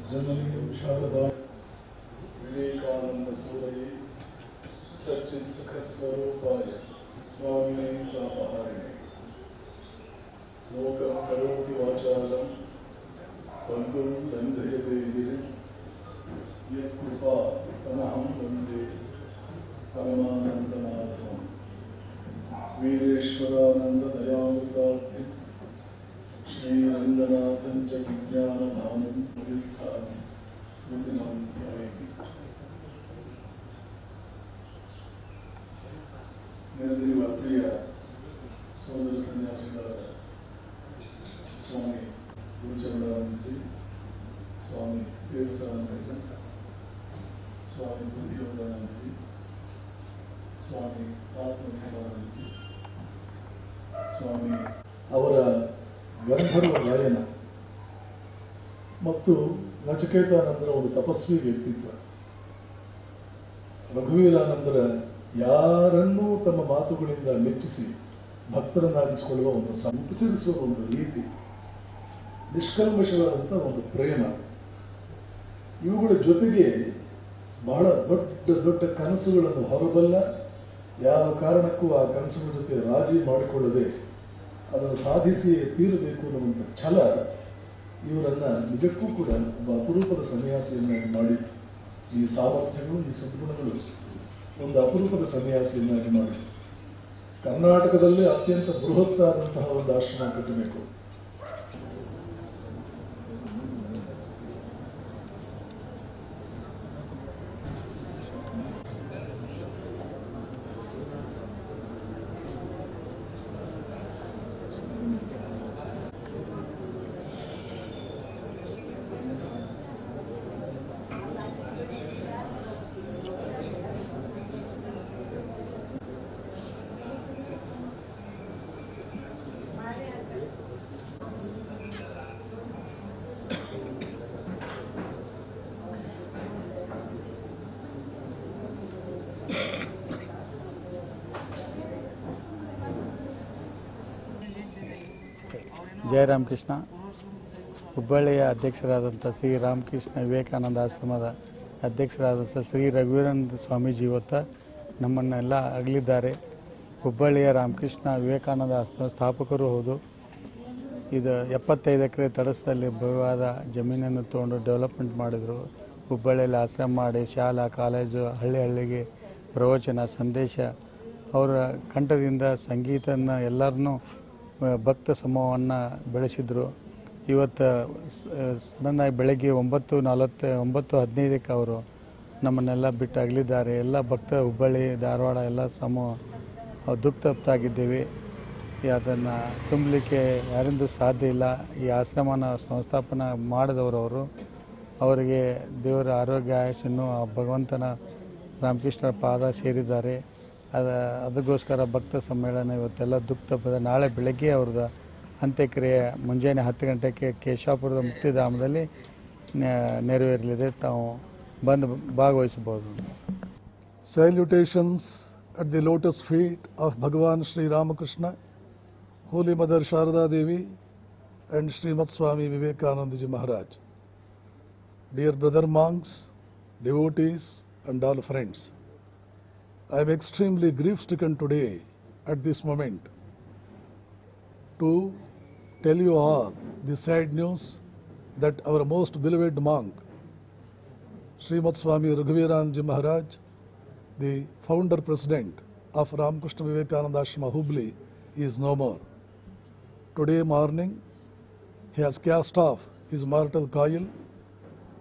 जननीं शारदा विवेकानंद सूरये सच्चित् सुखस्वरूपाय स्वामिने तापहारिणे लोकं करोति वाचालं पंगुं लंघयते गिरिं यत्कृपा तमहं वन्दे परमानन्दमाधवं वीरेश्वरानन्ददयामृताब्धिं श्रीरङ्गनाथं च विज्ञानभानुं हृदिस्थानं कृतिनं ध्यायामि। ನೆರೆದಿರುವ ಪ್ರಿಯ ಸೋದರ ಸನ್ಯಾಸಿಗಳಾದ ಸ್ವಾಮಿ ಗುರುಚರಣಾನಂದಜಿ, ಸ್ವಾಮಿ ತೇಜಸಾನಂದಜಿ, ಸ್ವಾಮಿ ಬುದ್ಧಿಯೋಗಾನಂದಜಿ, ಸ್ವಾಮಿ ಆತ್ಮನಿರ್ಭರಾನಂದಜಿ, ಸ್ವಾಮಿ ಅವರ ಗಂಧರ್ವ ಗಾಯನ ಮತ್ತು ನಚಿಕೇತಾನಂದರ ಒಂದು ತಪಸ್ವಿ ವ್ಯಕ್ತಿತ್ವ, ರಘುವೀರಾನಂದರ ಯಾರನ್ನೂ ತಮ್ಮ ಮಾತುಗಳಿಂದ ಮೆಚ್ಚಿಸಿ ಭಕ್ತರನ್ನಾಗಿಸಿಕೊಳ್ಳುವ ಒಂದು ಉಪಚರಿಸುವ ಒಂದು ರೀತಿ, ನಿಷ್ಕಲ್ಮಶವಾದಂಥ ಒಂದು ಪ್ರೇಮ, ಇವುಗಳ ಜೊತೆಗೆ ಬಹಳ ದೊಡ್ಡ ದೊಡ್ಡ ಕನಸುಗಳನ್ನು ಹೊರಬಲ್ಲ, ಯಾವ ಕಾರಣಕ್ಕೂ ಆ ಕನಸುಗಳ ಜೊತೆ ರಾಜಿ ಮಾಡಿಕೊಳ್ಳದೆ ಅದನ್ನು ಸಾಧಿಸಿಯೇ ತೀರಬೇಕು ಅನ್ನುವಂಥ ಛಲ ಇವರನ್ನು ನಿಜಕ್ಕೂ ಕೂಡ ಒಬ್ಬ ಅಪರೂಪದ ಸನ್ಯಾಸಿಯನ್ನಾಗಿ ಮಾಡಿತ್ತು. ಈ ಸಾಮರ್ಥ್ಯಗಳು, ಈ ಸದ್ಗುಣಗಳು ಒಂದು ಅಪರೂಪದ ಸನ್ಯಾಸಿಯನ್ನಾಗಿ ಮಾಡಿ ಕರ್ನಾಟಕದಲ್ಲೇ ಅತ್ಯಂತ ಬೃಹತ್ತಾದಂತಹ ಒಂದು ಆಶ್ರಮ ಕಟ್ಟಬೇಕು. ಜಯ ರಾಮಕೃಷ್ಣ. ಹುಬ್ಬಳ್ಳಿಯ ಅಧ್ಯಕ್ಷರಾದಂಥ ಶ್ರೀ ರಾಮಕೃಷ್ಣ ವಿವೇಕಾನಂದ ಆಶ್ರಮದ ಅಧ್ಯಕ್ಷರಾದಂಥ ಶ್ರೀ ರಘುವೀರಾನಂದ ಸ್ವಾಮೀಜಿ ಇವತ್ತು ನಮ್ಮನ್ನೆಲ್ಲ ಅಗಲಿದ್ದಾರೆ. ಹುಬ್ಬಳ್ಳಿಯ ರಾಮಕೃಷ್ಣ ವಿವೇಕಾನಂದ ಆಶ್ರಮ ಸ್ಥಾಪಕರು ಹೌದು. ಇದು 75 ಎಕರೆ ತಡಸ್ದಲ್ಲಿ ಭವ್ಯವಾದ ಜಮೀನನ್ನು ತೊಗೊಂಡು ಡೆವಲಪ್ಮೆಂಟ್ ಮಾಡಿದರು. ಹುಬ್ಬಳ್ಳಿಯಲ್ಲಿ ಆಶ್ರಮ ಮಾಡಿ ಶಾಲಾ ಕಾಲೇಜು ಹಳ್ಳಿ ಹಳ್ಳಿಗೆ ಪ್ರವಚನ ಸಂದೇಶ, ಅವರ ಕಂಠದಿಂದ ಸಂಗೀತನ ಎಲ್ಲರನ್ನೂ ಭಕ್ತ ಸಮೂಹವನ್ನು ಬೆಳೆಸಿದರು. ಇವತ್ತು ಸಡನ್ನಾಗಿ ಬೆಳಗ್ಗೆ 9:15 ಅವರು ನಮ್ಮನ್ನೆಲ್ಲ ಬಿಟ್ಟು ಅಗಲಿದ್ದಾರೆ. ಎಲ್ಲ ಭಕ್ತ ಹುಬ್ಬಳ್ಳಿ ಧಾರವಾಡ ಎಲ್ಲ ಸಮೂಹ ದುಃಖತಪ್ತಾಗಿದ್ದೇವೆ. ಅದನ್ನು ತುಂಬಲಿಕ್ಕೆ ಯಾರಿಂದೂ ಸಾಧ್ಯ ಇಲ್ಲ. ಈ ಆಶ್ರಮನ ಸಂಸ್ಥಾಪನೆ ಮಾಡಿದವರು ಅವರು, ಅವರಿಗೆ ದೇವರ ಆರೋಗ್ಯ ಆಯುಷನ್ನು ಭಗವಂತನ ರಾಮಕೃಷ್ಣರ ಪಾದ ಸೇರಿದ್ದಾರೆ. ಅದಕ್ಕೋಸ್ಕರ ಭಕ್ತ ಸಮ್ಮೇಳನ ಇವತ್ತೆಲ್ಲ ದುಃಖ ನಾಳೆ ಬೆಳಗ್ಗೆ ಅವ್ರದ್ದು ಅಂತ್ಯಕ್ರಿಯೆ ಮುಂಜಾನೆ 10 ಗಂಟೆಗೆ ಕೇಶಾಪುರದ ಮುಕ್ತಿಧಾಮದಲ್ಲಿ ನೆರವೇರಲಿದೆ. ತಾವು ಬಂದು ಭಾಗವಹಿಸಬಹುದು. Salutations at the lotus feet of Bhagavan Sri Ramakrishna, Holy Mother Sharada Devi and Srimad Swami Vivekanandaji Maharaj. Dear brother monks, devotees and all friends, I am extremely grief-stricken today at this moment to tell you all the sad news that our most beloved monk, Srimad Swami Raghuveeranandaji Maharaj, the founder president of Ramakrishna Vivekananda Ashrama Hubli, is no more. Today morning, he has cast off his mortal coil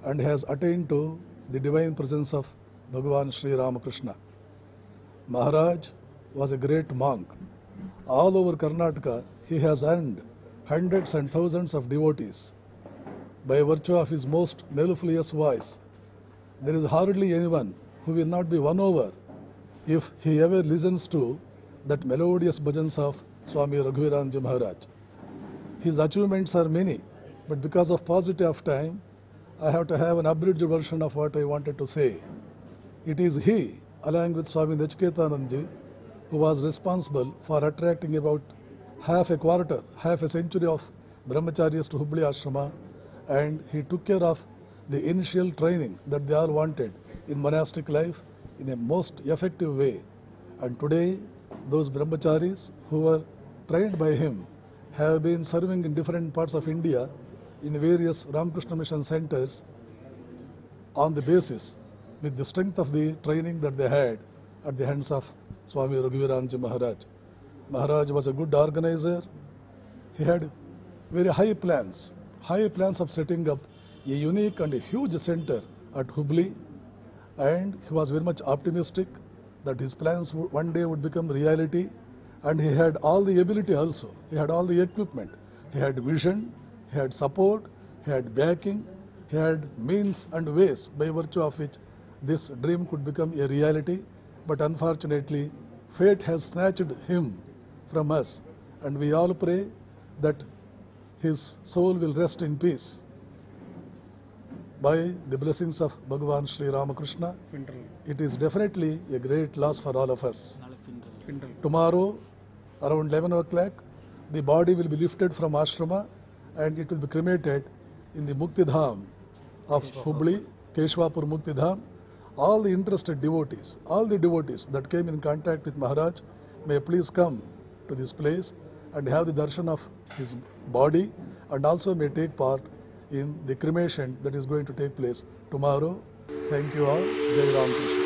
and has attained to the divine presence of Bhagavan Sri Ramakrishna. Maharaj was a great monk. All over Karnataka, he has earned hundreds and thousands of devotees. By virtue of his most mellifluous voice, there is hardly anyone who will not be won over if he ever listens to that melodious bhajans of Swami Raghuveeranandaji Maharaj. His achievements are many, but because of paucity of time, I have to have an abridged version of what I wanted to say. It is he, along with Swami Nachiketanandaji, who was responsible for attracting about half a century of brahmacharyas to Hubli Ashrama, and he took care of the initial training that they all wanted in monastic life in a most effective way. And today, those brahmacharis who were trained by him have been serving in different parts of India in various Ramakrishna Mission centers on the basis with the strength of the training that they had at the hands of Swami Raghuviranji Maharaj. Maharaj was a good organizer. He had very high plans of setting up a unique and a huge center at Hubli, and he was very much optimistic that his plans one day would become reality, and he had all the ability also. He had all the equipment. He had vision, he had support, he had backing, he had means and ways by virtue of which this dream could become a reality. But unfortunately, fate has snatched him from us, and we all pray that his soul will rest in peace by the blessings of Bhagavan Sri Ramakrishna. It is definitely a great loss for all of us. Tomorrow, around 11 o'clock, the body will be lifted from ashrama and it will be cremated in the Mukti Dham of Hubli, Keshwapur Mukti Dham. All the interested devotees, all the devotees that came in contact with Maharaj may please come to this place and have the darshan of his body, and also may take part in the cremation that is going to take place tomorrow. Thank you all. Jai Ram Krishna.